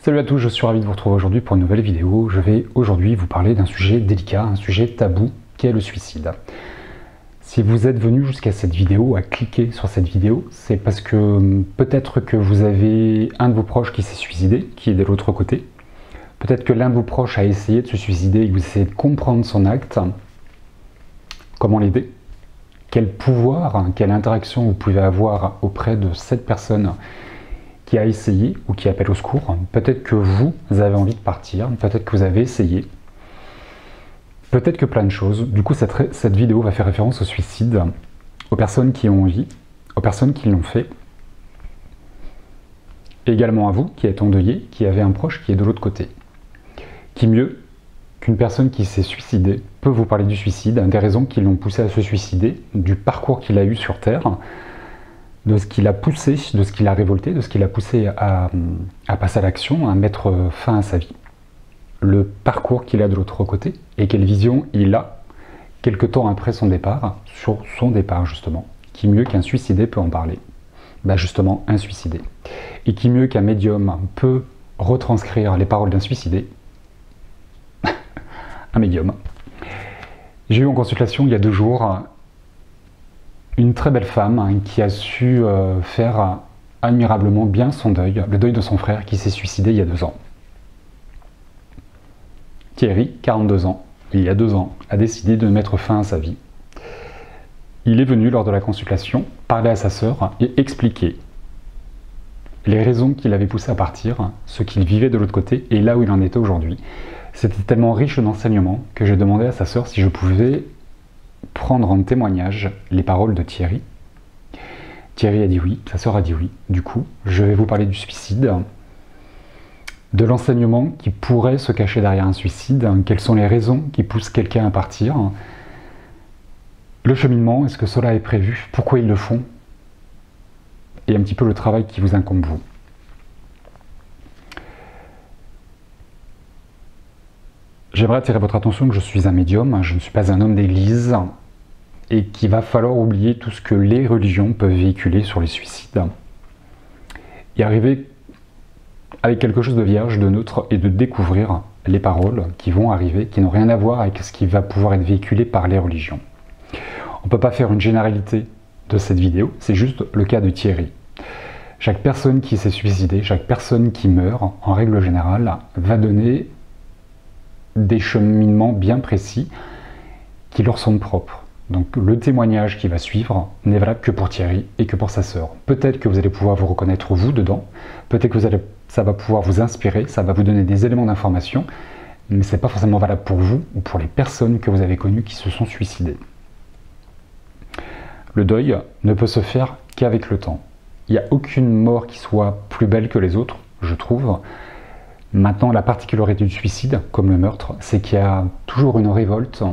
Salut à tous, je suis ravi de vous retrouver aujourd'hui pour une nouvelle vidéo. Je vais aujourd'hui vous parler d'un sujet délicat, un sujet tabou, qui est le suicide. Si vous êtes venu jusqu'à cette vidéo, à cliquer sur cette vidéo, c'est parce que peut-être que vous avez un de vos proches qui s'est suicidé, qui est de l'autre côté. Peut-être que l'un de vos proches a essayé de se suicider et que vous essayez de comprendre son acte. Comment l'aider? Quel pouvoir, quelle interaction vous pouvez avoir auprès de cette personne qui a essayé ou qui appelle au secours. Peut-être que vous avez envie de partir, peut-être que vous avez essayé, peut-être que plein de choses. Du coup, cette vidéo va faire référence au suicide, aux personnes qui ont envie, aux personnes qui l'ont fait, et également à vous qui êtes endeuillé, qui avez un proche qui est de l'autre côté. Qui mieux qu'une personne qui s'est suicidée peut vous parler du suicide, des raisons qui l'ont poussé à se suicider, du parcours qu'il a eu sur Terre, de ce qui l'a poussé, de ce qui l'a révolté, de ce qui l'a poussé à passer à l'action, à mettre fin à sa vie. Le parcours qu'il a de l'autre côté et quelle vision il a quelque temps après son départ, sur son départ justement. Qui mieux qu'un suicidé peut en parler? Justement, un suicidé. Et qui mieux qu'un médium peut retranscrire les paroles d'un suicidé? Un médium. J'ai eu en consultation il y a 2 jours une très belle femme qui a su faire admirablement bien son deuil, le deuil de son frère qui s'est suicidé il y a 2 ans. Thierry, 42 ans, il y a 2 ans, a décidé de mettre fin à sa vie. Il est venu lors de la consultation parler à sa sœur et expliquer les raisons qui l'avaient poussé à partir, ce qu'il vivait de l'autre côté et là où il en était aujourd'hui. C'était tellement riche d'enseignements que j'ai demandé à sa sœur si je pouvais prendre en témoignage les paroles de Thierry. Thierry a dit oui, sa sœur a dit oui. Du coup, je vais vous parler du suicide, de l'enseignement qui pourrait se cacher derrière un suicide, quelles sont les raisons qui poussent quelqu'un à partir, le cheminement, est-ce que cela est prévu, pourquoi ils le font, et un petit peu le travail qui vous incombe vous. J'aimerais attirer votre attention que je suis un médium, je ne suis pas un homme d'église, et qu'il va falloir oublier tout ce que les religions peuvent véhiculer sur les suicides, et arriver avec quelque chose de vierge, de neutre, et de découvrir les paroles qui vont arriver, qui n'ont rien à voir avec ce qui va pouvoir être véhiculé par les religions. On ne peut pas faire une généralité de cette vidéo, c'est juste le cas de Thierry. Chaque personne qui s'est suicidée, chaque personne qui meurt, en règle générale, va donner des cheminements bien précis qui leur sont propres. Donc le témoignage qui va suivre n'est valable que pour Thierry et que pour sa sœur. Peut-être que vous allez pouvoir vous reconnaître vous dedans, peut-être que ça va pouvoir vous inspirer, ça va vous donner des éléments d'information, mais ce n'est pas forcément valable pour vous ou pour les personnes que vous avez connues qui se sont suicidées. Le deuil ne peut se faire qu'avec le temps. Il n'y a aucune mort qui soit plus belle que les autres, je trouve. Maintenant, la particularité du suicide, comme le meurtre, c'est qu'il y a toujours une révolte,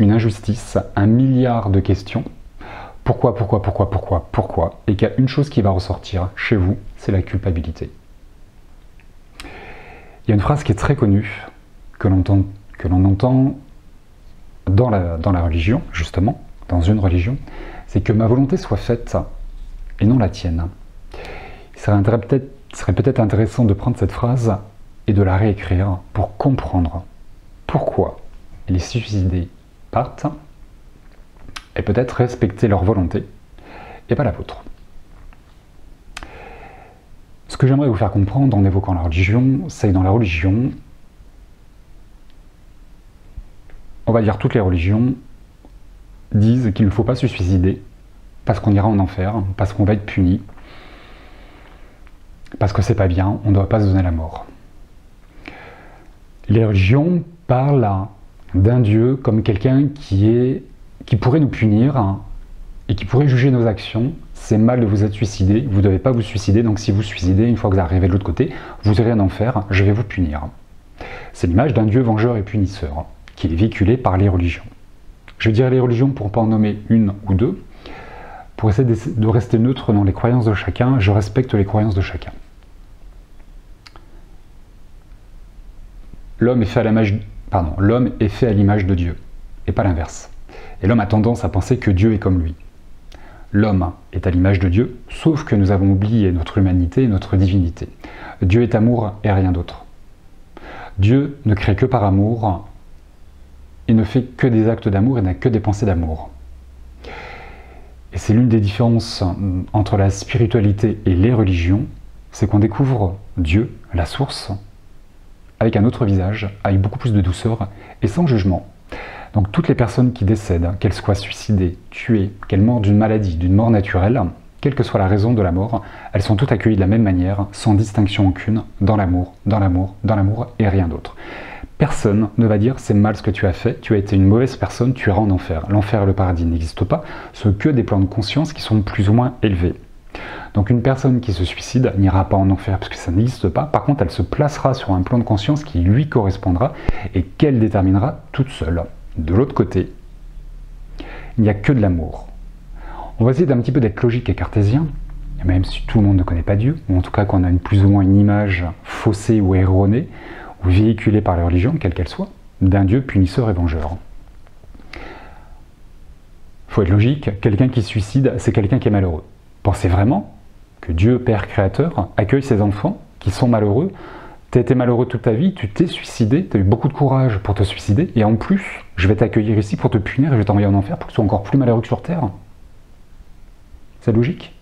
une injustice, 1 milliard de questions. Pourquoi, et qu'il y a une chose qui va ressortir chez vous, c'est la culpabilité. Il y a une phrase qui est très connue, que l'on entend dans la religion, justement, dans une religion, c'est que ma volonté soit faite et non la tienne. Il serait peut-être intéressant de prendre cette phrase et de la réécrire pour comprendre pourquoi les suicidés partent et peut-être respecter leur volonté et pas la vôtre. Ce que j'aimerais vous faire comprendre en évoquant la religion, c'est que dans la religion, on va dire toutes les religions disent qu'il ne faut pas se suicider parce qu'on ira en enfer, parce qu'on va être puni, parce que c'est pas bien, on ne doit pas se donner la mort. Les religions parlent d'un Dieu comme quelqu'un qui pourrait nous punir et qui pourrait juger nos actions. C'est mal de vous être suicidé, vous ne devez pas vous suicider, donc si vous suicidez, une fois que vous arrivez de l'autre côté, vous irez en enfer, je vais vous punir. C'est l'image d'un Dieu vengeur et punisseur, qui est véhiculée par les religions. Je vais dire les religions pour ne pas en nommer une ou deux, pour essayer de rester neutre dans les croyances de chacun, je respecte les croyances de chacun. L'homme est fait à l'image de Dieu, et pas l'inverse. Et l'homme a tendance à penser que Dieu est comme lui. L'homme est à l'image de Dieu, sauf que nous avons oublié notre humanité et notre divinité. Dieu est amour et rien d'autre. Dieu ne crée que par amour, il ne fait que des actes d'amour et n'a que des pensées d'amour. Et c'est l'une des différences entre la spiritualité et les religions, c'est qu'on découvre Dieu, la source, avec un autre visage, avec beaucoup plus de douceur et sans jugement. Donc toutes les personnes qui décèdent, qu'elles soient suicidées, tuées, qu'elles meurent d'une maladie, d'une mort naturelle, quelle que soit la raison de la mort, elles sont toutes accueillies de la même manière, sans distinction aucune, dans l'amour, dans l'amour, dans l'amour et rien d'autre. Personne ne va dire c'est mal ce que tu as fait, tu as été une mauvaise personne, tu iras en enfer. L'enfer et le paradis n'existent pas, ce sont que des plans de conscience qui sont plus ou moins élevés. Donc une personne qui se suicide n'ira pas en enfer parce que ça n'existe pas, par contre elle se placera sur un plan de conscience qui lui correspondra et qu'elle déterminera toute seule. De l'autre côté, il n'y a que de l'amour. On va essayer d'un petit peu d'être logique et cartésien, même si tout le monde ne connaît pas Dieu, ou en tout cas qu'on a plus ou moins une image faussée ou erronée, ou véhiculée par la religion, quelle qu'elle soit, d'un Dieu punisseur et vengeur. Il faut être logique, quelqu'un qui se suicide, c'est quelqu'un qui est malheureux. Pensez vraiment que Dieu, Père Créateur, accueille ses enfants qui sont malheureux? Tu as été malheureux toute ta vie, tu t'es suicidé, tu as eu beaucoup de courage pour te suicider, et en plus, je vais t'accueillir ici pour te punir et je vais t'envoyer en enfer pour que tu sois encore plus malheureux que sur Terre. C'est logique.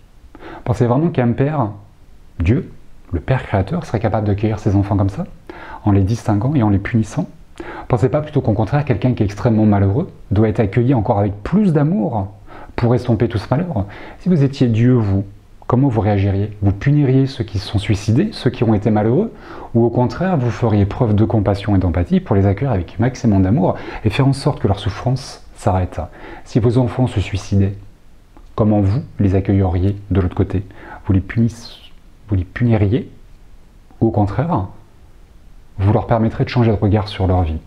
Pensez vraiment qu'un père, Dieu, le Père Créateur, serait capable d'accueillir ses enfants comme ça, en les distinguant et en les punissant? Pensez pas plutôt qu'au contraire, quelqu'un qui est extrêmement malheureux doit être accueilli encore avec plus d'amour pour estomper tout ce malheur? Si vous étiez Dieu, vous, comment vous réagiriez? Vous puniriez ceux qui se sont suicidés, ceux qui ont été malheureux, ou au contraire, vous feriez preuve de compassion et d'empathie pour les accueillir avec maximum d'amour et faire en sorte que leur souffrance s'arrête? Si vos enfants se suicidaient, comment vous les accueilleriez de l'autre côté? Vous les puniriez? Ou au contraire, vous leur permettrez de changer de regard sur leur vie?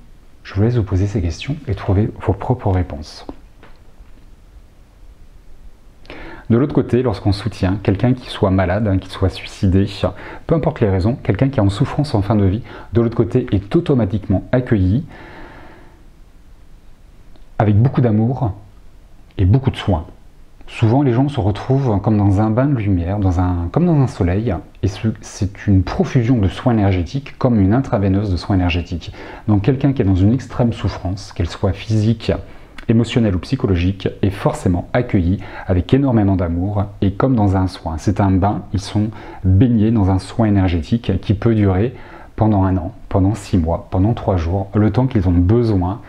Je vous laisse vous poser ces questions et trouver vos propres réponses. De l'autre côté, lorsqu'on soutient quelqu'un qui soit malade, qui soit suicidé, peu importe les raisons, quelqu'un qui est en souffrance en fin de vie, de l'autre côté est automatiquement accueilli avec beaucoup d'amour et beaucoup de soins. Souvent, les gens se retrouvent comme dans un bain de lumière, comme dans un soleil, et c'est une profusion de soins énergétiques, comme une intraveineuse de soins énergétiques. Donc quelqu'un qui est dans une extrême souffrance, qu'elle soit physique, émotionnelle ou psychologique, est forcément accueilli avec énormément d'amour et comme dans un soin. C'est un bain, ils sont baignés dans un soin énergétique qui peut durer pendant 1 an, pendant 6 mois, pendant 3 jours, le temps qu'ils ont besoin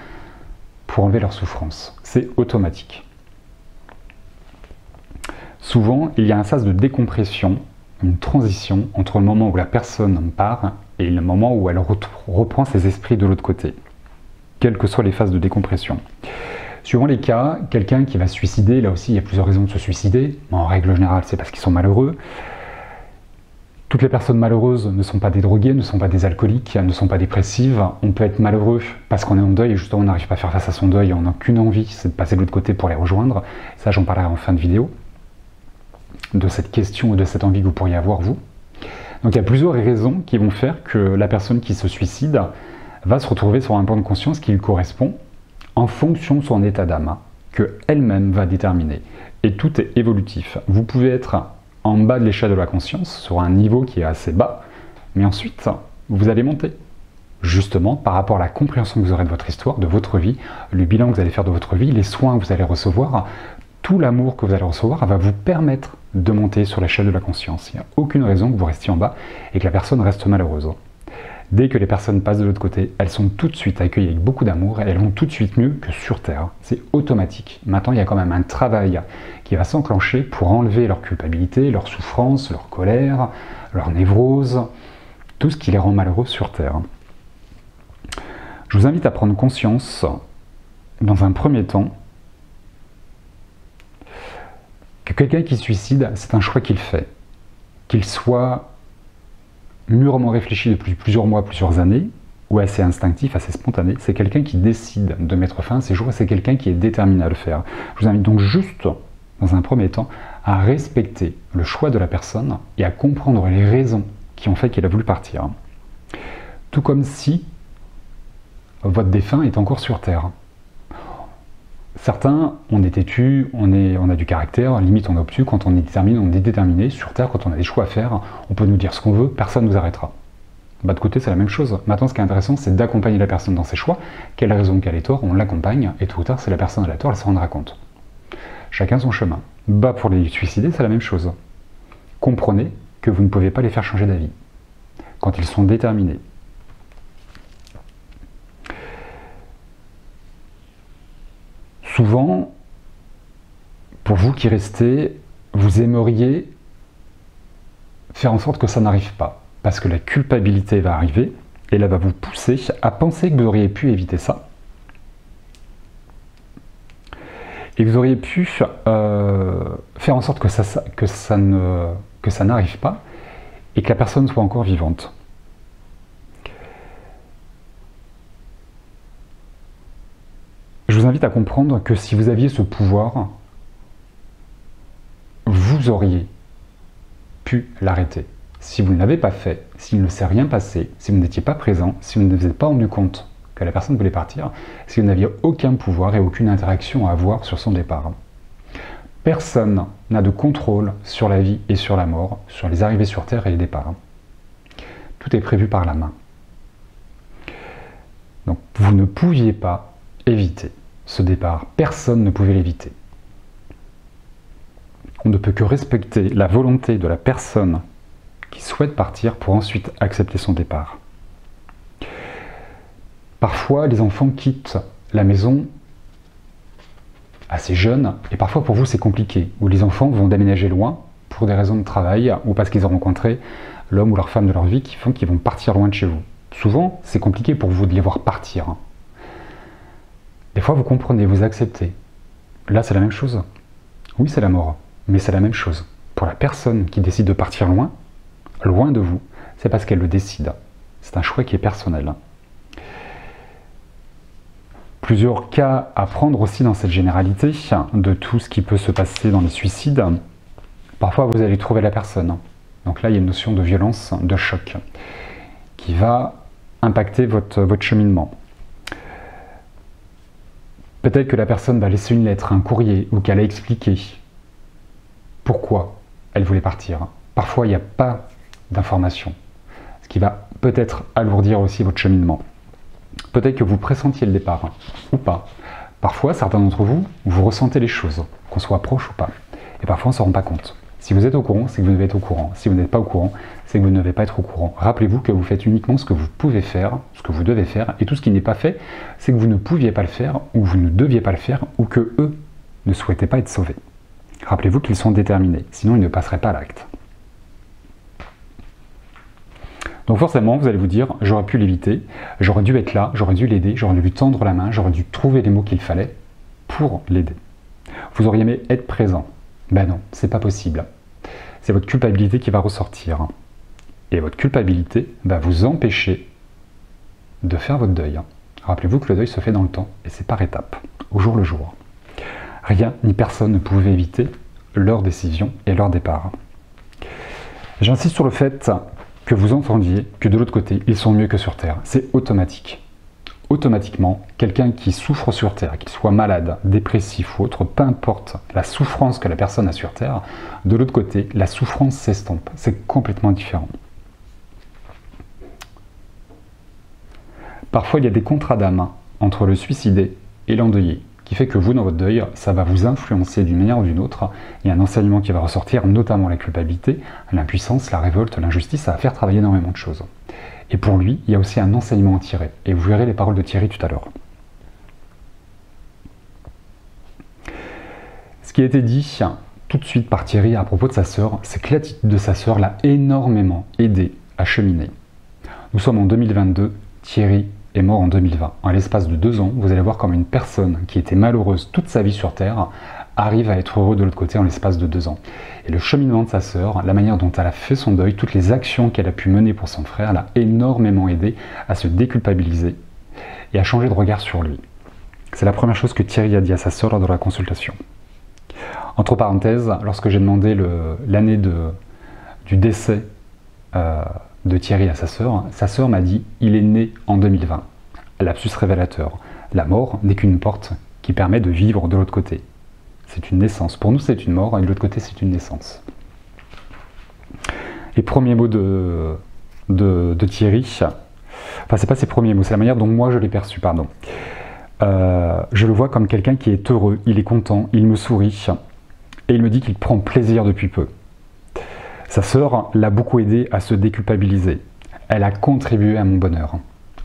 pour enlever leur souffrance. C'est automatique. Souvent, il y a un sas de décompression, une transition entre le moment où la personne part et le moment où elle reprend ses esprits de l'autre côté, quelles que soient les phases de décompression. Suivant les cas, quelqu'un qui va se suicider, là aussi il y a plusieurs raisons de se suicider, en règle générale c'est parce qu'ils sont malheureux. Toutes les personnes malheureuses ne sont pas des drogués, ne sont pas des alcooliques, ne sont pas dépressives. On peut être malheureux parce qu'on est en deuil et justement on n'arrive pas à faire face à son deuil, on n'a qu'une envie, c'est de passer de l'autre côté pour les rejoindre. Ça j'en parlerai en fin de vidéo, de cette question ou de cette envie que vous pourriez avoir vous. Donc il y a plusieurs raisons qui vont faire que la personne qui se suicide va se retrouver sur un plan de conscience qui lui correspond en fonction de son état d'âme, qu'elle-même va déterminer. Et tout est évolutif. Vous pouvez être en bas de l'échelle de la conscience, sur un niveau qui est assez bas, mais ensuite, vous allez monter. Justement, par rapport à la compréhension que vous aurez de votre histoire, de votre vie, le bilan que vous allez faire de votre vie, les soins que vous allez recevoir, tout l'amour que vous allez recevoir va vous permettre de monter sur l'échelle de la conscience. Il n'y a aucune raison que vous restiez en bas et que la personne reste malheureuse. Dès que les personnes passent de l'autre côté, elles sont tout de suite accueillies avec beaucoup d'amour et elles vont tout de suite mieux que sur Terre. C'est automatique. Maintenant, il y a quand même un travail qui va s'enclencher pour enlever leur culpabilité, leur souffrance, leur colère, leur névrose, tout ce qui les rend malheureux sur Terre. Je vous invite à prendre conscience, dans un premier temps, que quelqu'un qui se suicide, c'est un choix qu'il fait. Qu'il soit mûrement réfléchi depuis plusieurs mois, plusieurs années, ou assez instinctif, assez spontané, c'est quelqu'un qui décide de mettre fin à ses jours et c'est quelqu'un qui est déterminé à le faire. Je vous invite donc juste, dans un premier temps, à respecter le choix de la personne et à comprendre les raisons qui ont fait qu'il a voulu partir. Tout comme si votre défunt est encore sur Terre. Certains, on est têtu, on a du caractère, limite on est obtus, quand on est déterminé, on est déterminé. Sur Terre, quand on a des choix à faire, on peut nous dire ce qu'on veut, personne ne nous arrêtera. Bah, de côté, c'est la même chose. Maintenant, ce qui est intéressant, c'est d'accompagner la personne dans ses choix. Quelle raison, quel est tort, on l'accompagne, et tôt ou tard, c'est la personne à la tort, elle se rendra compte. Chacun son chemin. Bah, pour les suicider, c'est la même chose. Comprenez que vous ne pouvez pas les faire changer d'avis quand ils sont déterminés. Souvent, pour vous qui restez, vous aimeriez faire en sorte que ça n'arrive pas, parce que la culpabilité va arriver, et là va vous pousser à penser que vous auriez pu éviter ça. Et vous auriez pu faire en sorte que ça n'arrive pas, et que la personne soit encore vivante. Je vous invite à comprendre que si vous aviez ce pouvoir, vous auriez pu l'arrêter. Si vous ne l'avez pas fait, s'il ne s'est rien passé, si vous n'étiez pas présent, si vous ne vous êtes pas rendu compte que la personne voulait partir, si vous n'aviez aucun pouvoir et aucune interaction à avoir sur son départ. Personne n'a de contrôle sur la vie et sur la mort, sur les arrivées sur Terre et les départs. Tout est prévu par la main. Donc vous ne pouviez pas éviter ce départ. Personne ne pouvait l'éviter. On ne peut que respecter la volonté de la personne qui souhaite partir pour ensuite accepter son départ. Parfois, les enfants quittent la maison assez jeunes, et parfois pour vous c'est compliqué, où les enfants vont déménager loin pour des raisons de travail ou parce qu'ils ont rencontré l'homme ou leur femme de leur vie qui font qu'ils vont partir loin de chez vous. Souvent, c'est compliqué pour vous de les voir partir. Des fois, vous comprenez, vous acceptez. Là, c'est la même chose. Oui, c'est la mort, mais c'est la même chose. Pour la personne qui décide de partir loin, loin de vous, c'est parce qu'elle le décide. C'est un choix qui est personnel. Plusieurs cas à prendre aussi dans cette généralité de tout ce qui peut se passer dans les suicides. Parfois, vous allez trouver la personne. Donc là, il y a une notion de violence, de choc, qui va impacter votre cheminement. Peut-être que la personne va laisser une lettre, un courrier, ou qu'elle a expliqué pourquoi elle voulait partir. Parfois, il n'y a pas d'information, ce qui va peut-être alourdir aussi votre cheminement. Peut-être que vous pressentiez le départ, ou pas. Parfois, certains d'entre vous, vous ressentez les choses, qu'on soit proche ou pas. Et parfois, on ne s'en rend pas compte. Si vous êtes au courant, c'est que vous devez être au courant. Si vous n'êtes pas au courant, c'est que vous ne devez pas être au courant. Rappelez-vous que vous faites uniquement ce que vous pouvez faire, ce que vous devez faire, et tout ce qui n'est pas fait, c'est que vous ne pouviez pas le faire, ou vous ne deviez pas le faire, ou que eux ne souhaitaient pas être sauvés. Rappelez-vous qu'ils sont déterminés, sinon ils ne passeraient pas à l'acte. Donc forcément, vous allez vous dire, j'aurais pu l'éviter, j'aurais dû être là, j'aurais dû l'aider, j'aurais dû lui tendre la main, j'aurais dû trouver les mots qu'il fallait pour l'aider. Vous auriez aimé être présent. Ben non, c'est pas possible. C'est votre culpabilité qui va ressortir. Et votre culpabilité va vous empêcher de faire votre deuil. Rappelez-vous que le deuil se fait dans le temps, et c'est par étapes, au jour le jour. Rien ni personne ne pouvait éviter leur décision et leur départ. J'insiste sur le fait que vous entendiez que de l'autre côté, ils sont mieux que sur Terre. C'est automatique. Automatiquement, quelqu'un qui souffre sur Terre, qu'il soit malade, dépressif ou autre, peu importe la souffrance que la personne a sur Terre, de l'autre côté, la souffrance s'estompe. C'est complètement différent. Parfois, il y a des contrats d'âme entre le suicidé et l'endeuillé, qui fait que vous, dans votre deuil, ça va vous influencer d'une manière ou d'une autre. Il y a un enseignement qui va ressortir, notamment la culpabilité, l'impuissance, la révolte, l'injustice, ça va faire travailler énormément de choses. Et pour lui, il y a aussi un enseignement à tirer. Et vous verrez les paroles de Thierry tout à l'heure. Ce qui a été dit tout de suite par Thierry à propos de sa sœur, c'est que l'attitude de sa sœur l'a énormément aidé à cheminer. Nous sommes en 2022, Thierry est mort en 2020. En l'espace de 2 ans, vous allez voir comme une personne qui était malheureuse toute sa vie sur Terre arrive à être heureux de l'autre côté en l'espace de 2 ans. Et le cheminement de sa sœur, la manière dont elle a fait son deuil, toutes les actions qu'elle a pu mener pour son frère, l'a énormément aidé à se déculpabiliser et à changer de regard sur lui. C'est la première chose que Thierry a dit à sa sœur lors de la consultation. Entre parenthèses, lorsque j'ai demandé l'année du décès de Thierry à sa sœur m'a dit « il est né en 2020 ». Lapsus révélateur. La mort n'est qu'une porte qui permet de vivre de l'autre côté. C'est une naissance. Pour nous, c'est une mort, et de l'autre côté, c'est une naissance. Les premiers mots de Thierry, enfin, c'est pas ses premiers mots, c'est la manière dont moi je l'ai perçu, pardon. Je le vois comme quelqu'un qui est heureux, il est content, il me sourit, et il me dit qu'il prend plaisir depuis peu. Sa sœur l'a beaucoup aidé à se déculpabiliser. Elle a contribué à mon bonheur.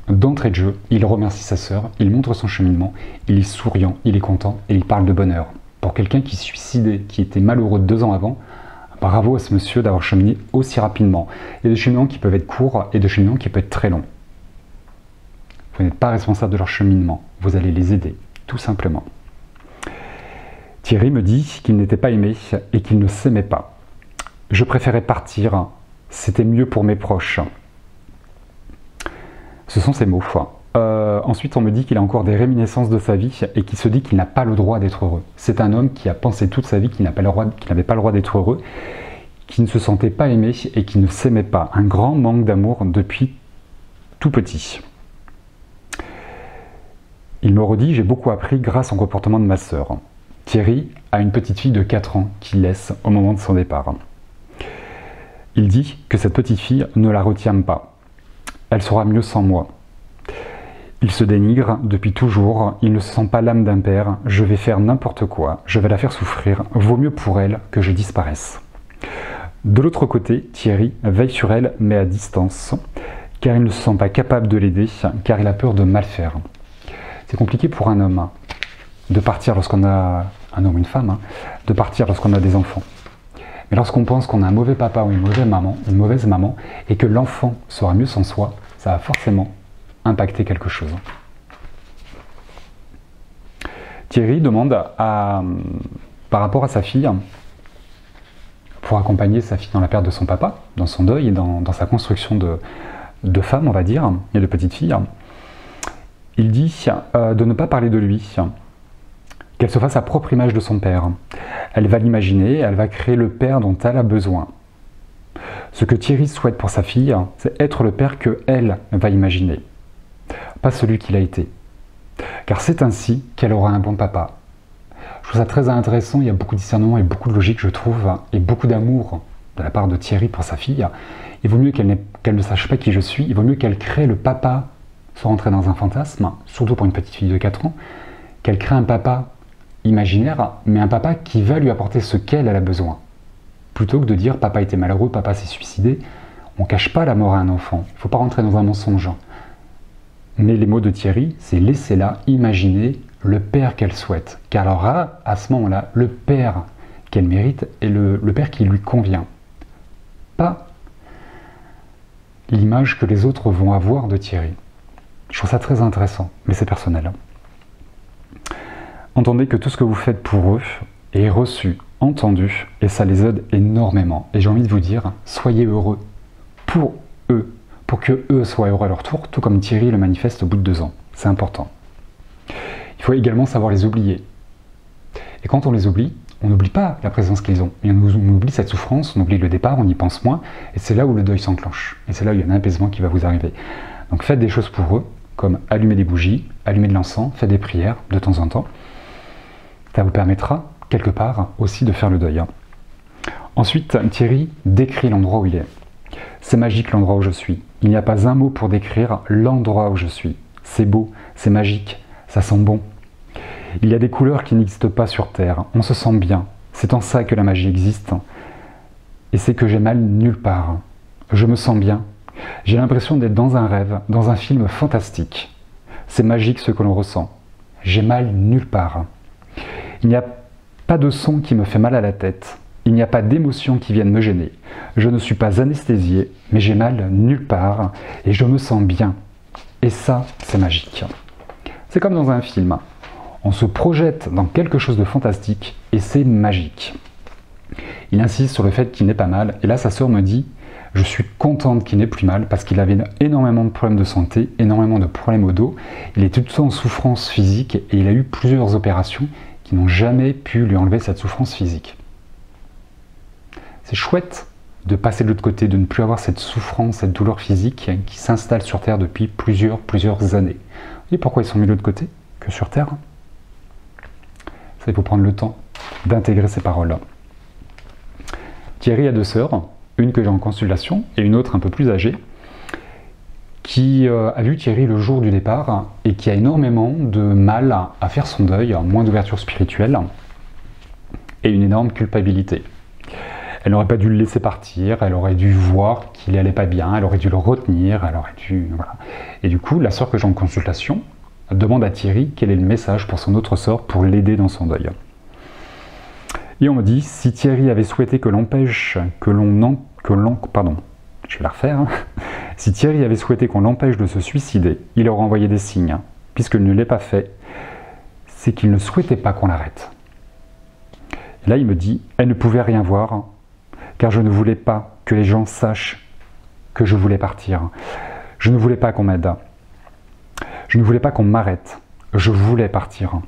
D'entrée de jeu, il remercie sa sœur, il montre son cheminement, il est souriant, il est content et il parle de bonheur. Pour quelqu'un qui se suicidait, qui était malheureux 2 ans avant, bravo à ce monsieur d'avoir cheminé aussi rapidement. Il y a des cheminements qui peuvent être courts et des cheminements qui peuvent être très longs. Vous n'êtes pas responsable de leur cheminement, vous allez les aider, tout simplement. Thierry me dit qu'il n'était pas aimé et qu'il ne s'aimait pas. Je préférais partir, c'était mieux pour mes proches. Ce sont ces mots. Ensuite, on me dit qu'il a encore des réminiscences de sa vie et qu'il se dit qu'il n'a pas le droit d'être heureux. C'est un homme qui a pensé toute sa vie qu'il n'avait pas le droit d'être heureux, qui ne se sentait pas aimé et qui ne s'aimait pas. Un grand manque d'amour depuis tout petit. Il me redit, j'ai beaucoup appris grâce au comportement de ma sœur. Thierry a une petite fille de 4 ans qu'il laisse au moment de son départ. Il dit que cette petite fille ne la retient pas. Elle sera mieux sans moi. Il se dénigre depuis toujours, il ne se sent pas l'âme d'un père, je vais faire n'importe quoi, je vais la faire souffrir, vaut mieux pour elle que je disparaisse. De l'autre côté, Thierry veille sur elle mais à distance, car il ne se sent pas capable de l'aider, car il a peur de mal faire. C'est compliqué pour un homme de partir lorsqu'on a, un homme ou une femme, de partir lorsqu'on a des enfants. Mais lorsqu'on pense qu'on a un mauvais papa ou une mauvaise maman, et que l'enfant sera mieux sans soi, ça va forcément impacter quelque chose. Thierry demande par rapport à sa fille, pour accompagner sa fille dans la perte de son papa, dans son deuil et dans sa construction de femme, on va dire, et de petite fille, il dit de ne pas parler de lui, qu'elle se fasse sa propre image de son père. Elle va l'imaginer, elle va créer le père dont elle a besoin. Ce que Thierry souhaite pour sa fille, c'est être le père qu'elle va imaginer, pas celui qu'il a été. Car c'est ainsi qu'elle aura un bon papa. Je trouve ça très intéressant, il y a beaucoup de discernement et beaucoup de logique, je trouve, et beaucoup d'amour de la part de Thierry pour sa fille. Il vaut mieux qu'elle ne sache pas qui je suis, il vaut mieux qu'elle crée le papa sans rentrer dans un fantasme, surtout pour une petite fille de 4 ans, qu'elle crée un papa imaginaire, mais un papa qui va lui apporter ce qu'elle a besoin. Plutôt que de dire papa était malheureux, papa s'est suicidé, on ne cache pas la mort à un enfant, il ne faut pas rentrer dans un mensonge. Mais les mots de Thierry, c'est laissez-la imaginer le père qu'elle souhaite, car elle aura à ce moment-là le père qu'elle mérite et le père qui lui convient. Pas l'image que les autres vont avoir de Thierry. Je trouve ça très intéressant, mais c'est personnel. Entendez que tout ce que vous faites pour eux est reçu, entendu, et ça les aide énormément. Et j'ai envie de vous dire, soyez heureux pour eux, pour que eux soient heureux à leur tour, tout comme Thierry le manifeste au bout de 2 ans. C'est important. Il faut également savoir les oublier. Et quand on les oublie, on n'oublie pas la présence qu'ils ont. Et on oublie cette souffrance, on oublie le départ, on y pense moins, et c'est là où le deuil s'enclenche. Et c'est là où il y a un apaisement qui va vous arriver. Donc faites des choses pour eux, comme allumer des bougies, allumer de l'encens, faites des prières de temps en temps. Ça vous permettra, quelque part, aussi de faire le deuil. Ensuite, Thierry décrit l'endroit où il est. C'est magique l'endroit où je suis. Il n'y a pas un mot pour décrire l'endroit où je suis. C'est beau, c'est magique, ça sent bon. Il y a des couleurs qui n'existent pas sur Terre. On se sent bien. C'est en ça que la magie existe. Et c'est que j'ai mal nulle part. Je me sens bien. J'ai l'impression d'être dans un rêve, dans un film fantastique. C'est magique ce que l'on ressent. J'ai mal nulle part. Il n'y a pas de son qui me fait mal à la tête. Il n'y a pas d'émotion qui vienne me gêner. Je ne suis pas anesthésié, mais j'ai mal nulle part et je me sens bien. Et ça, c'est magique. C'est comme dans un film. On se projette dans quelque chose de fantastique et c'est magique. Il insiste sur le fait qu'il n'est pas mal et là sa sœur me dit « Je suis contente qu'il n'ait plus mal parce qu'il avait énormément de problèmes de santé, énormément de problèmes au dos. Il était tout le temps en souffrance physique et il a eu plusieurs opérations qui n'ont jamais pu lui enlever cette souffrance physique. » C'est chouette de passer de l'autre côté, de ne plus avoir cette souffrance, cette douleur physique qui s'installe sur Terre depuis plusieurs années. Vous voyez pourquoi ils sont mis de l'autre côté que sur Terre? Ça, il faut prendre le temps d'intégrer ces paroles-là. Thierry a 2 sœurs, une que j'ai en consultation et une autre un peu plus âgée, qui a vu Thierry le jour du départ et qui a énormément de mal à faire son deuil, moins d'ouverture spirituelle et une énorme culpabilité. Elle n'aurait pas dû le laisser partir, elle aurait dû voir qu'il n'allait pas bien, elle aurait dû le retenir, elle aurait dû... Voilà. Et du coup, la sœur que j'ai en consultation demande à Thierry quel est le message pour son autre sœur pour l'aider dans son deuil. Et on me dit, si Thierry avait souhaité que l'empêche, pardon, je vais la refaire. Hein. Si Thierry avait souhaité qu'on l'empêche de se suicider, il aurait envoyé des signes. Puisqu'il ne l'ait pas fait, c'est qu'il ne souhaitait pas qu'on l'arrête. Et là, il me dit, elle ne pouvait rien voir, car je ne voulais pas que les gens sachent que je voulais partir. Je ne voulais pas qu'on m'aide. Je ne voulais pas qu'on m'arrête. Je voulais partir.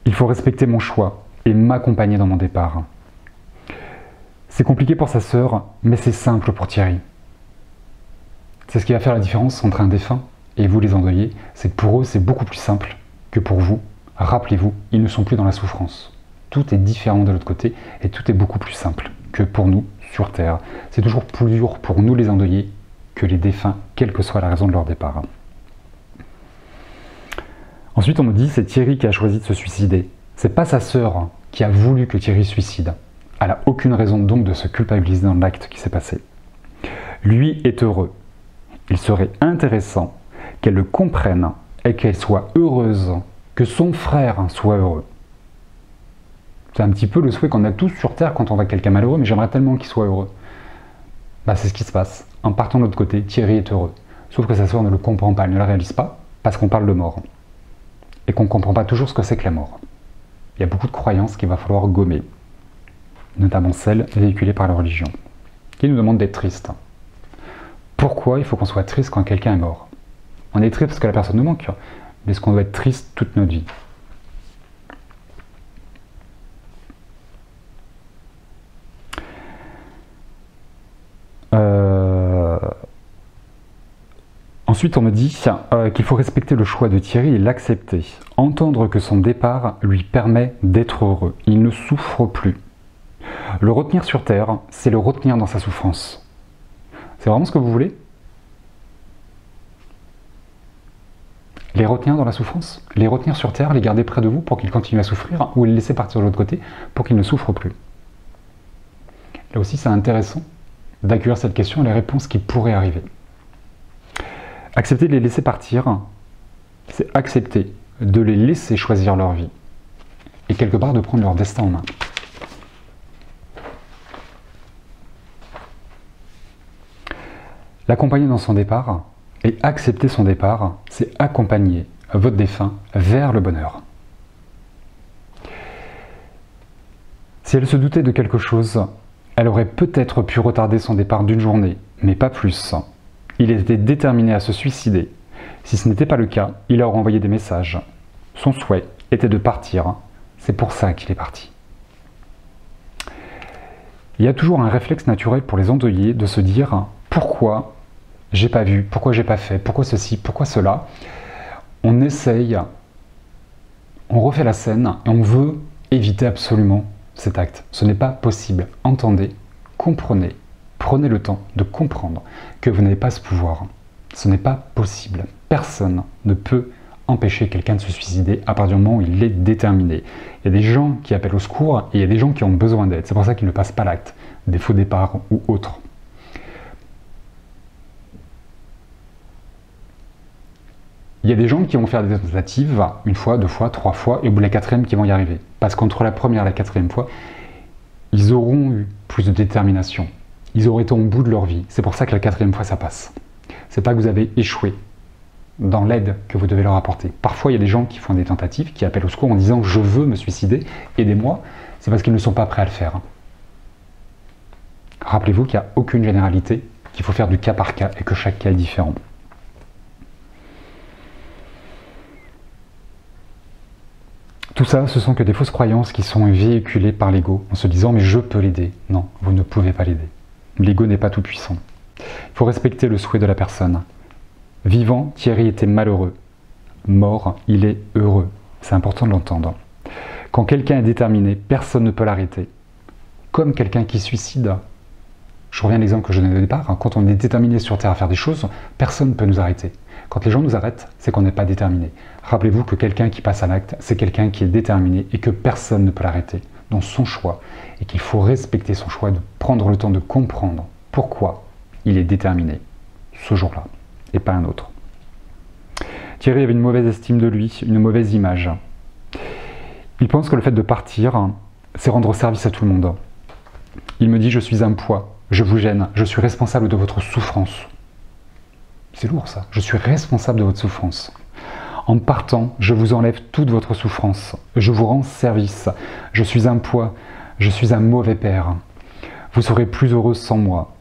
Il faut respecter mon choix et m'accompagner dans mon départ. C'est compliqué pour sa sœur, mais c'est simple pour Thierry. C'est ce qui va faire la différence entre un défunt et vous les endeuillés, c'est que pour eux c'est beaucoup plus simple que pour vous. Rappelez-vous, ils ne sont plus dans la souffrance. Tout est différent de l'autre côté et tout est beaucoup plus simple que pour nous sur Terre. C'est toujours plus dur pour nous les endeuillés que les défunts, quelle que soit la raison de leur départ. Ensuite on me dit c'est Thierry qui a choisi de se suicider. C'est pas sa sœur qui a voulu que Thierry se suicide. Elle n'a aucune raison donc de se culpabiliser dans l'acte qui s'est passé. Lui est heureux. Il serait intéressant qu'elle le comprenne et qu'elle soit heureuse, que son frère soit heureux. C'est un petit peu le souhait qu'on a tous sur Terre quand on voit quelqu'un malheureux, mais j'aimerais tellement qu'il soit heureux. Bah, c'est ce qui se passe. En partant de l'autre côté, Thierry est heureux. Sauf que sa sœur ne le comprend pas, elle ne la réalise pas, parce qu'on parle de mort. Et qu'on ne comprend pas toujours ce que c'est que la mort. Il y a beaucoup de croyances qu'il va falloir gommer, notamment celles véhiculées par la religion, qui nous demandent d'être tristes. Pourquoi il faut qu'on soit triste quand quelqu'un est mort? On est triste parce que la personne nous manque, mais est-ce qu'on doit être triste toute notre vie? Ensuite, on me dit qu'il faut respecter le choix de Thierry et l'accepter. Entendre que son départ lui permet d'être heureux. Il ne souffre plus. Le retenir sur Terre, c'est le retenir dans sa souffrance. C'est vraiment ce que vous voulez? Les retenir dans la souffrance? Les retenir sur Terre, les garder près de vous pour qu'ils continuent à souffrir, ou les laisser partir de l'autre côté pour qu'ils ne souffrent plus? Là aussi, c'est intéressant d'accueillir cette question et les réponses qui pourraient arriver. Accepter de les laisser partir, c'est accepter de les laisser choisir leur vie et quelque part de prendre leur destin en main. L'accompagner dans son départ et accepter son départ, c'est accompagner votre défunt vers le bonheur. Si elle se doutait de quelque chose, elle aurait peut-être pu retarder son départ d'une journée, mais pas plus. Il était déterminé à se suicider. Si ce n'était pas le cas, il aurait envoyé des messages. Son souhait était de partir. C'est pour ça qu'il est parti. Il y a toujours un réflexe naturel pour les endeuillés de se dire « Pourquoi j'ai pas vu? Pourquoi j'ai pas fait? Pourquoi ceci? Pourquoi cela ?» On essaye, on refait la scène et on veut éviter absolument cet acte. Ce n'est pas possible. Entendez, comprenez. Prenez le temps de comprendre que vous n'avez pas ce pouvoir. Ce n'est pas possible. Personne ne peut empêcher quelqu'un de se suicider à partir du moment où il est déterminé. Il y a des gens qui appellent au secours et il y a des gens qui ont besoin d'aide. C'est pour ça qu'ils ne passent pas l'acte, des faux départs ou autres. Il y a des gens qui vont faire des tentatives une fois, deux fois, trois fois et au bout de la quatrième qui vont y arriver. Parce qu'entre la première et la quatrième fois, ils auront eu plus de détermination. Ils auraient été au bout de leur vie. C'est pour ça que la quatrième fois, ça passe. C'est pas que vous avez échoué dans l'aide que vous devez leur apporter. Parfois, il y a des gens qui font des tentatives, qui appellent au secours en disant « je veux me suicider, aidez-moi ». C'est parce qu'ils ne sont pas prêts à le faire. Rappelez-vous qu'il n'y a aucune généralité, qu'il faut faire du cas par cas et que chaque cas est différent. Tout ça, ce sont que des fausses croyances qui sont véhiculées par l'ego en se disant « mais je peux l'aider ». Non, vous ne pouvez pas l'aider. L'ego n'est pas tout puissant. Il faut respecter le souhait de la personne. Vivant, Thierry était malheureux. mort, il est heureux. C'est important de l'entendre. Quand quelqu'un est déterminé, personne ne peut l'arrêter. Comme quelqu'un qui suicide. Je reviens à l'exemple que je donnais au départ. Quand on est déterminé sur Terre à faire des choses, personne ne peut nous arrêter. Quand les gens nous arrêtent, c'est qu'on n'est pas déterminé. Rappelez-vous que quelqu'un qui passe à l'acte, c'est quelqu'un qui est déterminé et que personne ne peut l'arrêter dans son choix. Et qu'il faut respecter son choix, de prendre le temps de comprendre pourquoi il est déterminé ce jour-là et pas un autre. Thierry avait une mauvaise estime de lui, une mauvaise image. Il pense que le fait de partir, c'est rendre service à tout le monde. Il me dit « je suis un poids, je vous gêne, je suis responsable de votre souffrance ». C'est lourd ça, je suis responsable de votre souffrance. En partant, je vous enlève toute votre souffrance, je vous rends service, je suis un poids, je suis un mauvais père. Vous serez plus heureuse sans moi.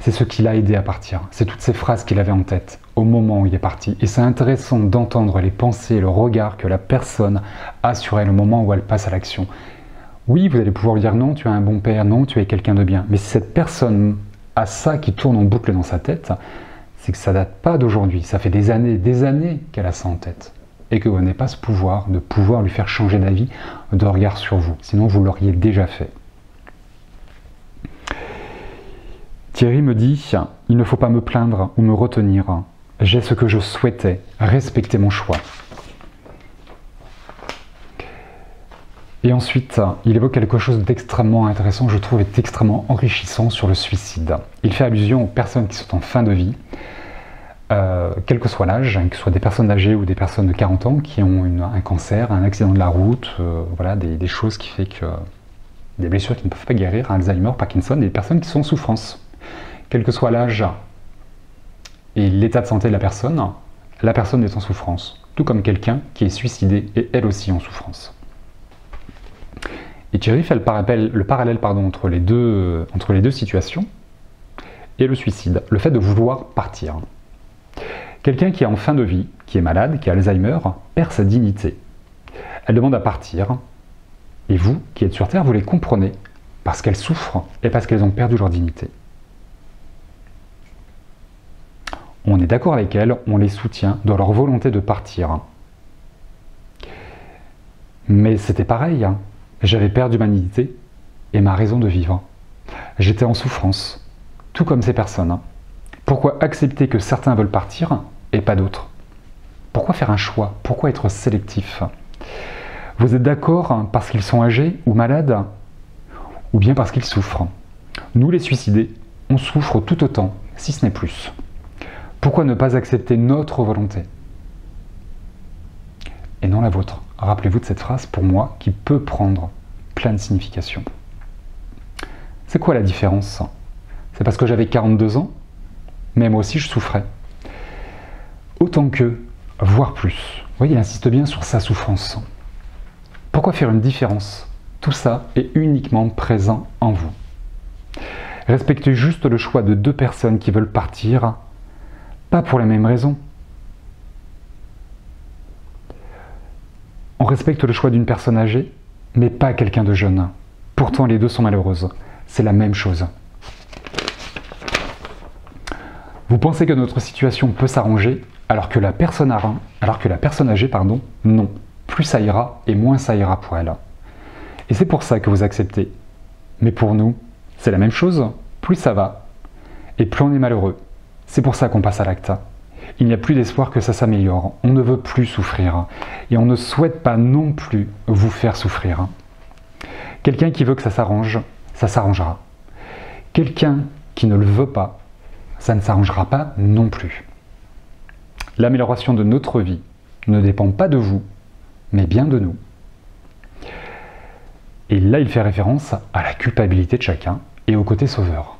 C'est ce qui l'a aidé à partir, c'est toutes ces phrases qu'il avait en tête au moment où il est parti. Et c'est intéressant d'entendre les pensées, le regard que la personne a sur elle au moment où elle passe à l'action. Oui, vous allez pouvoir lui dire non, tu es un bon père, non, tu es quelqu'un de bien. Mais si cette personne a ça qui tourne en boucle dans sa tête, c'est que ça date pas d'aujourd'hui. Ça fait des années qu'elle a ça en tête. Et que vous n'avez pas ce pouvoir de pouvoir lui faire changer d'avis, de regard sur vous. Sinon, vous l'auriez déjà fait. Thierry me dit « Il ne faut pas me plaindre ou me retenir. J'ai ce que je souhaitais, respecter mon choix. » Et ensuite, il évoque quelque chose d'extrêmement intéressant, je trouve, est extrêmement enrichissant sur le suicide. Il fait allusion aux personnes qui sont en fin de vie, quel que soit l'âge, que ce soit des personnes âgées ou des personnes de 40 ans qui ont un cancer, un accident de la route, voilà, des choses qui fait que des blessures qui ne peuvent pas guérir, Alzheimer, Parkinson, des personnes qui sont en souffrance. Quel que soit l'âge et l'état de santé de la personne est en souffrance, tout comme quelqu'un qui est suicidé est elle aussi en souffrance. Et Thierry fait le parallèle entre les deux situations et le suicide, le fait de vouloir partir. Quelqu'un qui est en fin de vie, qui est malade, qui a Alzheimer, perd sa dignité. Elle demande à partir, et vous, qui êtes sur Terre, vous les comprenez, parce qu'elles souffrent et parce qu'elles ont perdu leur dignité. On est d'accord avec elles, on les soutient dans leur volonté de partir. Mais c'était pareil, hein. J'avais perdu ma dignité et ma raison de vivre. J'étais en souffrance, tout comme ces personnes. Pourquoi accepter que certains veulent partir et pas d'autres? Pourquoi faire un choix? Pourquoi être sélectif? Vous êtes d'accord parce qu'ils sont âgés ou malades? Ou bien parce qu'ils souffrent? Nous les suicidés, on souffre tout autant, si ce n'est plus. Pourquoi ne pas accepter notre volonté et non la vôtre? Rappelez-vous de cette phrase, pour moi, qui peut prendre plein de significations. C'est quoi la différence? C'est parce que j'avais 42 ans, mais moi aussi je souffrais. Autant que, voire plus. Vous voyez, il insiste bien sur sa souffrance. Pourquoi faire une différence? Tout ça est uniquement présent en vous. Respectez juste le choix de deux personnes qui veulent partir, pas pour les mêmes raisons. On respecte le choix d'une personne âgée, mais pas quelqu'un de jeune. Pourtant, les deux sont malheureuses. C'est la même chose. Vous pensez que notre situation peut s'arranger, alors que la personne âgée, non. Plus ça ira et moins ça ira pour elle. Et c'est pour ça que vous acceptez. Mais pour nous, c'est la même chose. Plus ça va, et plus on est malheureux. C'est pour ça qu'on passe à l'acte. Il n'y a plus d'espoir que ça s'améliore. On ne veut plus souffrir. Et on ne souhaite pas non plus vous faire souffrir. Quelqu'un qui veut que ça s'arrange, ça s'arrangera. Quelqu'un qui ne le veut pas, ça ne s'arrangera pas non plus. L'amélioration de notre vie ne dépend pas de vous, mais bien de nous. Et là, il fait référence à la culpabilité de chacun et au côté sauveur.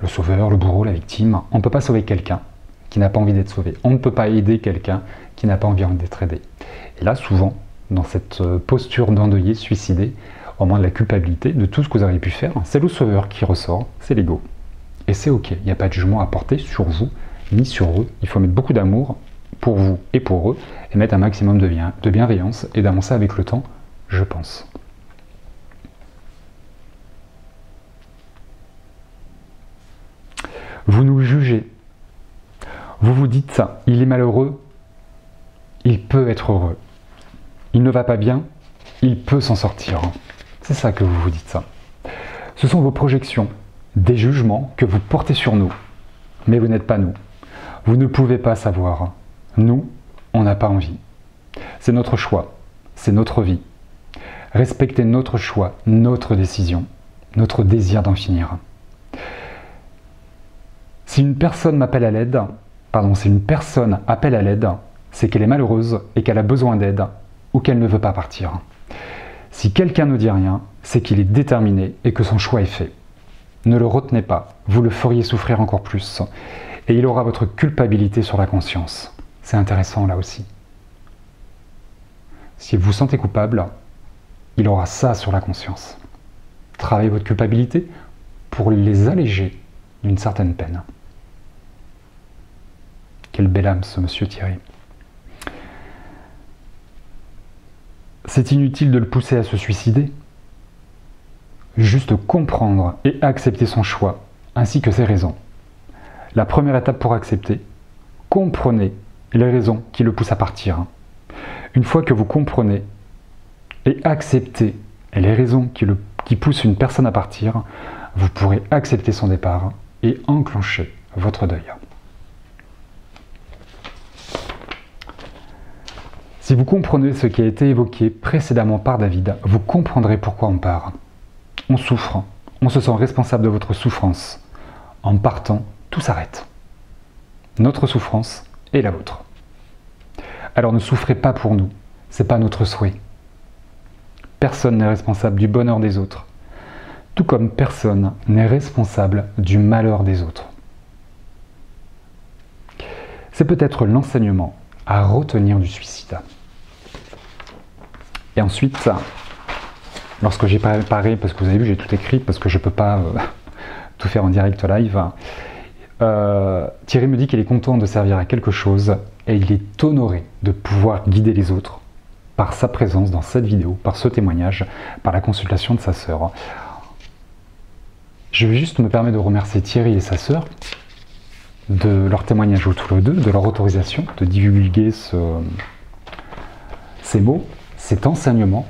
Le sauveur, le bourreau, la victime, on ne peut pas sauver quelqu'un qui n'a pas envie d'être sauvé. On ne peut pas aider quelqu'un qui n'a pas envie d'être aidé. Et là, souvent, dans cette posture d'endeuillé, suicidé, au moment de la culpabilité, de tout ce que vous avez pu faire, c'est le sauveur qui ressort, c'est l'ego. Et c'est ok, il n'y a pas de jugement à porter sur vous, ni sur eux. Il faut mettre beaucoup d'amour pour vous et pour eux, et mettre un maximum de bienveillance, et d'avancer avec le temps, je pense. Vous nous jugez. Vous vous dites, il est malheureux, il peut être heureux. Il ne va pas bien, il peut s'en sortir. C'est ça que vous vous dites ça. Ce sont vos projections, des jugements que vous portez sur nous. Mais vous n'êtes pas nous. Vous ne pouvez pas savoir. Nous, on n'a pas envie. C'est notre choix, c'est notre vie. Respectez notre choix, notre décision, notre désir d'en finir. Si une personne appelle à l'aide, c'est qu'elle est malheureuse et qu'elle a besoin d'aide ou qu'elle ne veut pas partir. Si quelqu'un ne dit rien, c'est qu'il est déterminé et que son choix est fait. Ne le retenez pas, vous le feriez souffrir encore plus. Et il aura votre culpabilité sur la conscience. C'est intéressant là aussi. Si vous vous sentez coupable, il aura ça sur la conscience. Travaillez votre culpabilité pour les alléger d'une certaine peine. Quelle belle âme ce monsieur Thierry. C'est inutile de le pousser à se suicider. Juste comprendre et accepter son choix, ainsi que ses raisons. La première étape pour accepter, comprenez les raisons qui le poussent à partir. Une fois que vous comprenez et acceptez les raisons qui poussent une personne à partir, vous pourrez accepter son départ et enclencher votre deuil. Si vous comprenez ce qui a été évoqué précédemment par David, vous comprendrez pourquoi on part. On souffre, on se sent responsable de votre souffrance. En partant, tout s'arrête. Notre souffrance est la vôtre. Alors ne souffrez pas pour nous, c'est pas notre souhait. Personne n'est responsable du bonheur des autres, tout comme personne n'est responsable du malheur des autres. C'est peut-être l'enseignement à retenir du suicide. Et ensuite, lorsque j'ai préparé, parce que vous avez vu, j'ai tout écrit, parce que je ne peux pas tout faire en direct live, Thierry me dit qu'il est content de servir à quelque chose et il est honoré de pouvoir guider les autres par sa présence dans cette vidéo, par ce témoignage, par la consultation de sa sœur. Je vais juste me permettre de remercier Thierry et sa sœur de leur témoignage tous les deux, de leur autorisation de divulguer ces mots, cet enseignement,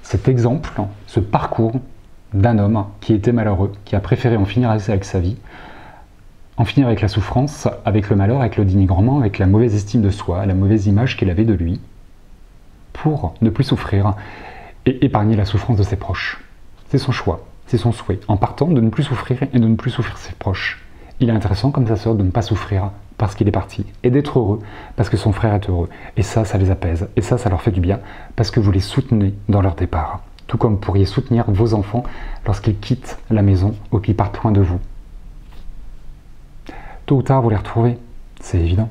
cet exemple, ce parcours d'un homme qui était malheureux, qui a préféré en finir avec sa vie, en finir avec la souffrance, avec le malheur, avec le dénigrement, avec la mauvaise estime de soi, la mauvaise image qu'il avait de lui, pour ne plus souffrir et épargner la souffrance de ses proches. C'est son choix, c'est son souhait, en partant de ne plus souffrir et de ne plus souffrir ses proches. Il est intéressant comme sa sœur de ne pas souffrir parce qu'il est parti et d'être heureux parce que son frère est heureux. Et ça les apaise. Et ça leur fait du bien parce que vous les soutenez dans leur départ. Tout comme vous pourriez soutenir vos enfants lorsqu'ils quittent la maison ou qu'ils partent loin de vous. Tôt ou tard, vous les retrouvez, c'est évident.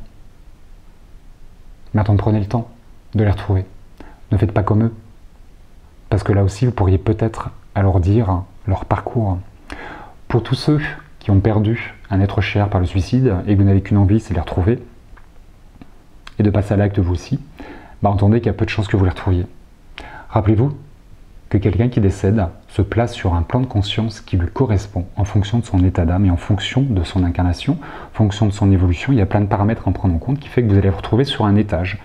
Maintenant, prenez le temps de les retrouver. Ne faites pas comme eux. Parce que là aussi, vous pourriez peut-être leur dire leur parcours. Pour tous ceux qui ont perdu un être cher par le suicide et que vous n'avez qu'une envie, c'est de les retrouver et de passer à l'acte vous aussi, entendez qu'il y a peu de chances que vous les retrouviez. Rappelez-vous que quelqu'un qui décède se place sur un plan de conscience qui lui correspond en fonction de son état d'âme et en fonction de son incarnation, en fonction de son évolution. Il y a plein de paramètres à en prendre en compte qui fait que vous allez vous retrouver sur un étage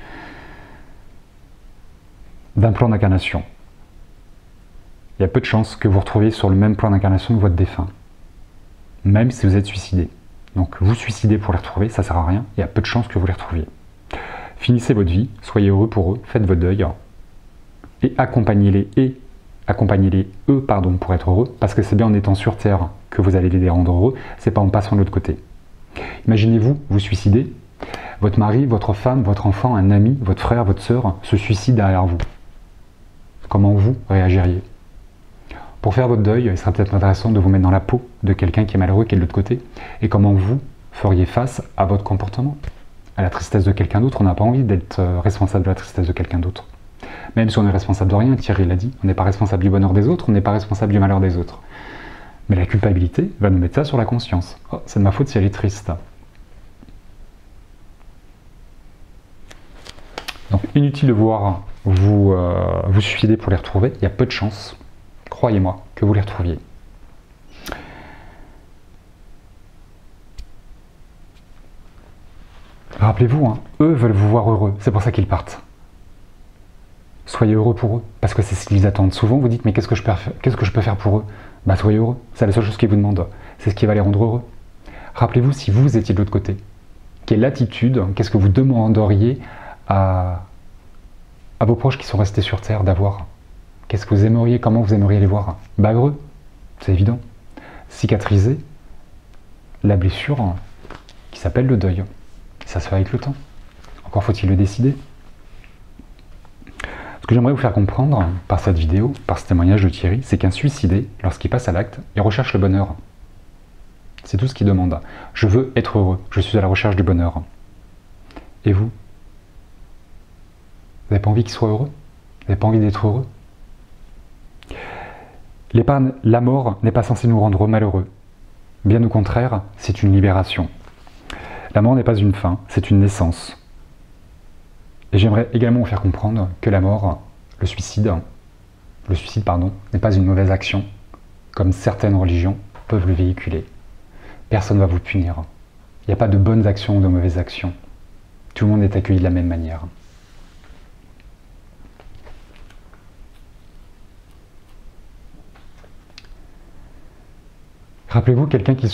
d'un plan d'incarnation. Il y a peu de chances que vous retrouviez sur le même plan d'incarnation que votre défunt, même si vous êtes suicidé. Donc vous suicidez pour les retrouver, ça ne sert à rien, il y a peu de chances que vous les retrouviez. Finissez votre vie, soyez heureux pour eux, faites votre deuil, et accompagnez-les pour être heureux, parce que c'est bien en étant sur Terre que vous allez les rendre heureux, c'est pas en passant de l'autre côté. Imaginez-vous, vous suicidez, votre mari, votre femme, votre enfant, un ami, votre frère, votre sœur se suicide derrière vous. Comment vous réagiriez? Pour faire votre deuil, il serait peut-être intéressant de vous mettre dans la peau de quelqu'un qui est malheureux, qui est de l'autre côté, et comment vous feriez face à votre comportement, à la tristesse de quelqu'un d'autre. On n'a pas envie d'être responsable de la tristesse de quelqu'un d'autre. Même si on est responsable de rien, Thierry l'a dit, on n'est pas responsable du bonheur des autres, on n'est pas responsable du malheur des autres. Mais la culpabilité va nous mettre ça sur la conscience. Oh, c'est de ma faute si elle est triste. Donc inutile de voir vous suicider pour les retrouver, il y a peu de chances, croyez-moi, que vous les retrouviez. Rappelez-vous, hein, eux veulent vous voir heureux, c'est pour ça qu'ils partent. Soyez heureux pour eux, parce que c'est ce qu'ils attendent. Souvent, vous dites, mais qu'est-ce que je peux faire pour eux? Bah, soyez heureux, c'est la seule chose qu'ils vous demandent. C'est ce qui va les rendre heureux. Rappelez-vous, si vous étiez de l'autre côté, quelle attitude, qu'est-ce que vous demanderiez à vos proches qui sont restés sur Terre d'avoir? Qu'est-ce que vous aimeriez, comment vous aimeriez les voir? Bah, heureux, c'est évident. Cicatriser la blessure qui s'appelle le deuil. Ça se fait avec le temps. Encore faut-il le décider. Ce que j'aimerais vous faire comprendre par cette vidéo, par ce témoignage de Thierry, c'est qu'un suicidé, lorsqu'il passe à l'acte, il recherche le bonheur. C'est tout ce qu'il demande. Je veux être heureux, je suis à la recherche du bonheur. Et vous? Vous n'avez pas envie qu'il soit heureux? Vous n'avez pas envie d'être heureux? La mort n'est pas censée nous rendre malheureux. Bien au contraire, c'est une libération. La mort n'est pas une fin, c'est une naissance. Et j'aimerais également vous faire comprendre que la mort, le suicide, n'est pas une mauvaise action, comme certaines religions peuvent le véhiculer. Personne ne va vous punir. Il n'y a pas de bonnes actions ou de mauvaises actions. Tout le monde est accueilli de la même manière. Rappelez-vous, quelqu'un qui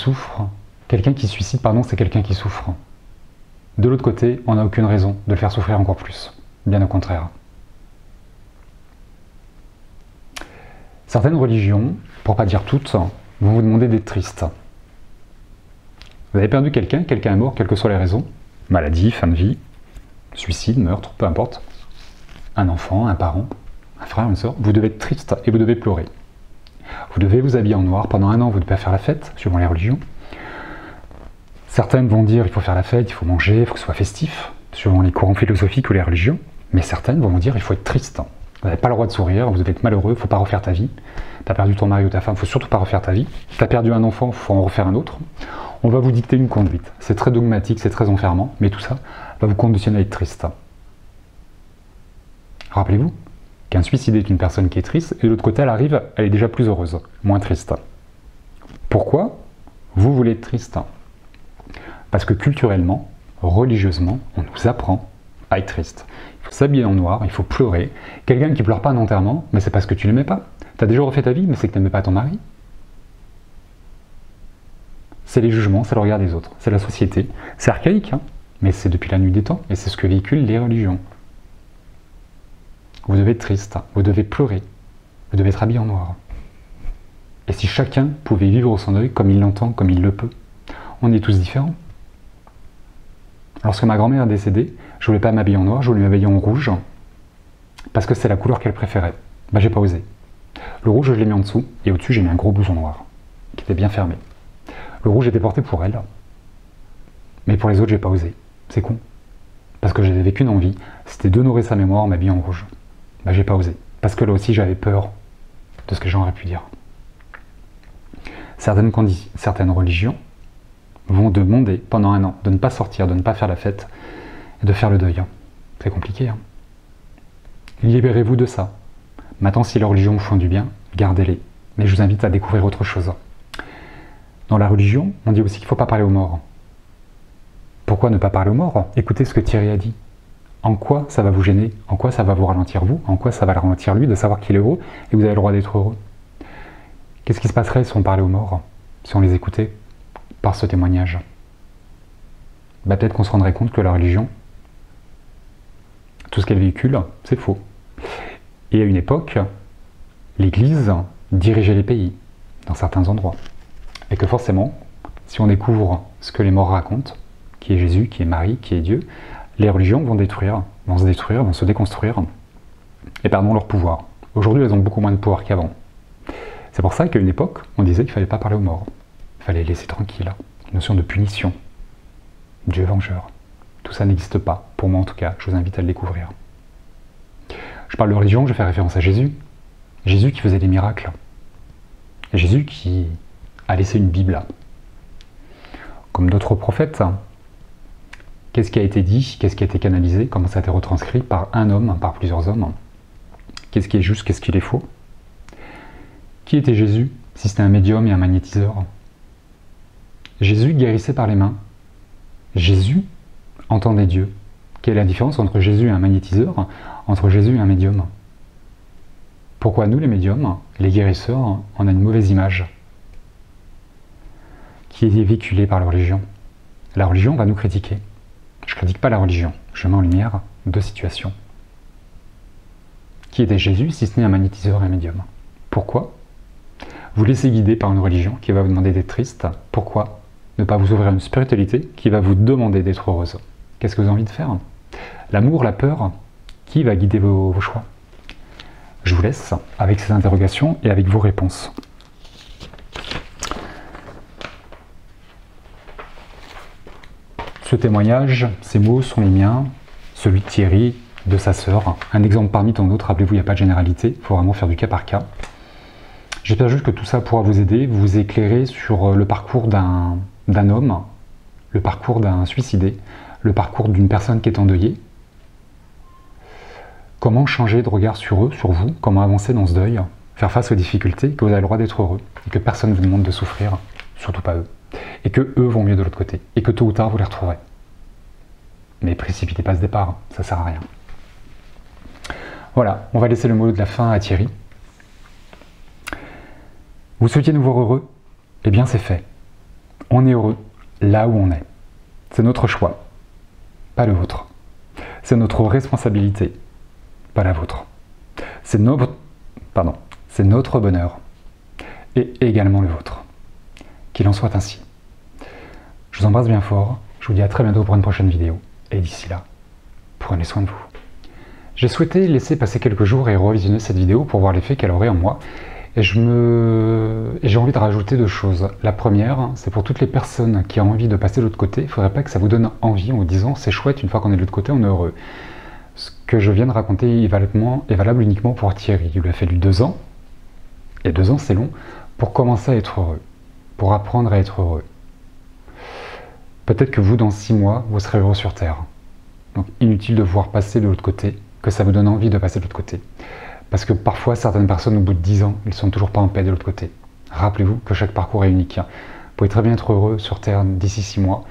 suicide, c'est quelqu'un qui souffre. De l'autre côté, on n'a aucune raison de le faire souffrir encore plus. Bien au contraire. Certaines religions, pour pas dire toutes, vont vous demander d'être triste. Vous avez perdu quelqu'un est mort, quelles que soient les raisons. Maladie, fin de vie, suicide, meurtre, peu importe. Un enfant, un parent, un frère, une sœur. Vous devez être triste et vous devez pleurer. Vous devez vous habiller en noir. Pendant un an, vous ne devez pas faire la fête, suivant les religions. Certaines vont dire il faut faire la fête, il faut manger, il faut que ce soit festif, suivant les courants philosophiques ou les religions. Mais certaines vont vous dire il faut être triste. Vous n'avez pas le droit de sourire, vous devez être malheureux, il ne faut pas refaire ta vie. Tu as perdu ton mari ou ta femme, il ne faut surtout pas refaire ta vie. Tu as perdu un enfant, il faut en refaire un autre. On va vous dicter une conduite. C'est très dogmatique, c'est très enfermant, mais tout ça va vous conditionner à être triste. Rappelez-vous qu'un suicide est une personne qui est triste, et de l'autre côté, elle arrive, elle est déjà plus heureuse, moins triste. Pourquoi vous voulez être triste? Parce que culturellement, religieusement, on nous apprend à être triste. Il faut s'habiller en noir, il faut pleurer. Quelqu'un qui pleure pas à un enterrement, mais c'est parce que tu l'aimais pas. Tu as déjà refait ta vie, mais c'est que tu n'aimais pas ton mari. C'est les jugements, c'est le regard des autres, c'est la société. C'est archaïque, hein, mais c'est depuis la nuit des temps, et c'est ce que véhiculent les religions. Vous devez être triste, vous devez pleurer, vous devez être habillé en noir. Et si chacun pouvait vivre son deuil comme il l'entend, comme il le peut, on est tous différents. Lorsque ma grand-mère est décédée, je voulais pas m'habiller en noir, je voulais m'habiller en rouge, parce que c'est la couleur qu'elle préférait. Bah j'ai pas osé. Le rouge, je l'ai mis en dessous, et au-dessus, j'ai mis un gros blouson noir, qui était bien fermé. Le rouge était porté pour elle, mais pour les autres, j'ai pas osé. C'est con. Parce que j'avais qu'une envie, c'était d'honorer sa mémoire en m'habillant en rouge. Bah j'ai pas osé. Parce que là aussi, j'avais peur de ce que j'en aurais pu dire. Certaines religions vont demander pendant un an de ne pas sortir, de ne pas faire la fête et de faire le deuil. C'est compliqué. Hein. Libérez-vous de ça. Maintenant, si les religions vous font du bien, gardez-les. Mais je vous invite à découvrir autre chose. Dans la religion, on dit aussi qu'il ne faut pas parler aux morts. Pourquoi ne pas parler aux morts? Écoutez ce que Thierry a dit. En quoi ça va vous gêner? En quoi ça va vous ralentir vous? En quoi ça va le ralentir lui de savoir qu'il est heureux et que vous avez le droit d'être heureux? Qu'est-ce qui se passerait si on parlait aux morts? Si on les écoutait par ce témoignage? Bah, peut-être qu'on se rendrait compte que la religion, tout ce qu'elle véhicule, c'est faux. Et à une époque, l'Église dirigeait les pays, dans certains endroits. Et que forcément, si on découvre ce que les morts racontent, qui est Jésus, qui est Marie, qui est Dieu, les religions vont se détruire, vont se déconstruire, et perdront leur pouvoir. Aujourd'hui, elles ont beaucoup moins de pouvoir qu'avant. C'est pour ça qu'à une époque, on disait qu'il ne fallait pas parler aux morts. Il fallait les laisser tranquilles. Une notion de punition. Dieu vengeur. Tout ça n'existe pas. Pour moi en tout cas, je vous invite à le découvrir. Je parle de religion, je fais référence à Jésus. Jésus qui faisait des miracles. Et Jésus qui a laissé une Bible. Comme d'autres prophètes, qu'est-ce qui a été dit, qu'est-ce qui a été canalisé, comment ça a été retranscrit par un homme, par plusieurs hommes. Qu'est-ce qui est juste, qu'est-ce qui est faux. Qui était Jésus, si c'était un médium et un magnétiseur? Jésus guérissait par les mains. Jésus entendez Dieu. Quelle est la différence entre Jésus et un magnétiseur, entre Jésus et un médium? Pourquoi nous, les médiums, les guérisseurs, on a une mauvaise image qui est véhiculée par la religion? La religion va nous critiquer. Je ne critique pas la religion, je mets en lumière deux situations. Qui était Jésus si ce n'est un magnétiseur et un médium? Pourquoi vous laissez guider par une religion qui va vous demander d'être triste? Pourquoi ne pas vous ouvrir à une spiritualité qui va vous demander d'être heureuse? Qu'est-ce que vous avez envie de faire? L'amour, la peur, qui va guider vos choix? Je vous laisse avec ces interrogations et avec vos réponses. Ce témoignage, ces mots sont les miens, celui de Thierry, de sa sœur. Un exemple parmi tant d'autres, rappelez-vous, il n'y a pas de généralité, il faut vraiment faire du cas par cas. J'espère juste que tout ça pourra vous aider, vous éclairer sur le parcours d'un homme, le parcours d'un suicidé, le parcours d'une personne qui est endeuillée. Comment changer de regard sur eux, sur vous, comment avancer dans ce deuil, faire face aux difficultés, que vous avez le droit d'être heureux, et que personne ne vous demande de souffrir, surtout pas eux, et que eux vont mieux de l'autre côté, et que tôt ou tard vous les retrouverez. Mais précipitez pas ce départ, ça sert à rien. Voilà, on va laisser le mot de la fin à Thierry. Vous souhaitiez nous voir heureux? Eh bien c'est fait. On est heureux là où on est. C'est notre choix, pas le vôtre. C'est notre responsabilité, pas la vôtre. C'est notre bonheur et également le vôtre. Qu'il en soit ainsi. Je vous embrasse bien fort, je vous dis à très bientôt pour une prochaine vidéo. Et d'ici là, prenez soin de vous. J'ai souhaité laisser passer quelques jours et revisionner cette vidéo pour voir l'effet qu'elle aurait en moi. Et j'ai envie de rajouter deux choses. La première, c'est pour toutes les personnes qui ont envie de passer de l'autre côté, il ne faudrait pas que ça vous donne envie en vous disant c'est chouette, une fois qu'on est de l'autre côté, on est heureux. Ce que je viens de raconter est valable uniquement pour Thierry. Il lui a fallu 2 ans, et 2 ans c'est long, pour commencer à être heureux, pour apprendre à être heureux. Peut-être que vous, dans 6 mois, vous serez heureux sur Terre. Donc inutile de voir passer de l'autre côté, que ça vous donne envie de passer de l'autre côté. Parce que parfois, certaines personnes, au bout de 10 ans, ils ne sont toujours pas en paix de l'autre côté. Rappelez-vous que chaque parcours est unique. Vous pouvez très bien être heureux sur Terre d'ici 6 mois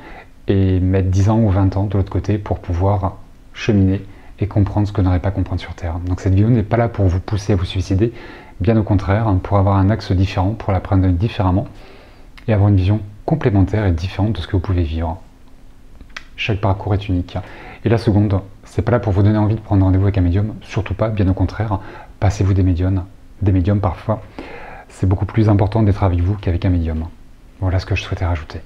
et mettre 10 ans ou 20 ans de l'autre côté pour pouvoir cheminer et comprendre ce que vous n'aurez pas comprendre sur Terre. Donc cette vidéo n'est pas là pour vous pousser à vous suicider, bien au contraire, pour avoir un axe différent, pour l'apprendre différemment et avoir une vision complémentaire et différente de ce que vous pouvez vivre. Chaque parcours est unique. Et la seconde, c'est pas là pour vous donner envie de prendre rendez-vous avec un médium, surtout pas, bien au contraire. Passez-vous des médiums parfois. C'est beaucoup plus important d'être avec vous qu'avec un médium. Voilà ce que je souhaitais rajouter.